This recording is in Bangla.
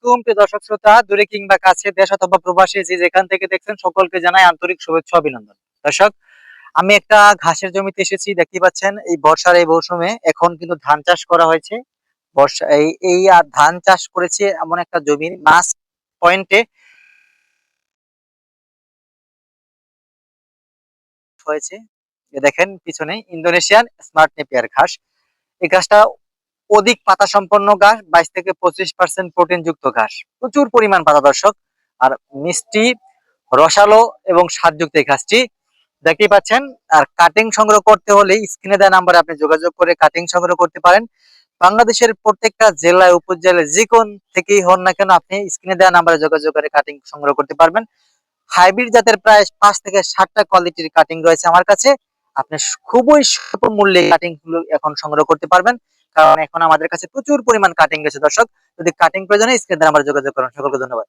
আলাইকুম প্রিয় দর্শক শ্রোতা, দূরে কিংবা কাছে, দেশ অথবা প্রবাসী, যে যেখান থেকে দেখছেন সকলকে জানাই আন্তরিক শুভেচ্ছা অভিনন্দন। দর্শক, আমি একটা ঘাসের জমিতে এসেছি। দেখতে পাচ্ছেন এই বর্ষার এই মৌসুমে এখন কিন্তু ধান চাষ করা হয়েছে। বর্ষা এই এই আর ধান চাষ করেছে এমন একটা জমির মাছ পয়েন্টে হয়েছে। দেখেন পিছনে ইন্দোনেশিয়ান স্মার্ট নেপিয়ার ঘাস। এই ঘাসটা অধিক পাতা সম্পন্ন ঘাস, 22 থেকে 25% প্রোটিন যুক্ত ঘাস, প্রচুর পরিমাণ পাতা দর্শক। আর মিষ্টি, রসালো এবং স্বাদযুক্ত এই ঘাসটি দেখতেই পাচ্ছেন। আর কাটিং সংগ্রহ করতে হলে স্ক্রিনে দেওয়া নাম্বারে আপনি যোগাযোগ করে কাটিং সংগ্রহ করতে পারেন। বাংলাদেশের প্রত্যেকটা জেলায় উপজেলায় যে কোন থেকেই হন না কেন, আপনি স্ক্রিনে দেওয়া নাম্বারে যোগাযোগ করে কাটিং সংগ্রহ করতে পারবেন। হাইব্রিড জাতের প্রায় 5 থেকে 7টা কোয়ালিটির কাটিং রয়েছে আমার কাছে। আপনি খুবই স্বল্প মূল্যে কাটিং গুলো এখন সংগ্রহ করতে পারবেন, কারণ এখন আমাদের কাছে প্রচুর পরিমাণ কাটিং রয়েছে দর্শক। যদি কাটিং প্রয়োজনে স্ক্রিনে দেওয়া নাম্বারে যোগাযোগ করুন। সকলকে ধন্যবাদ।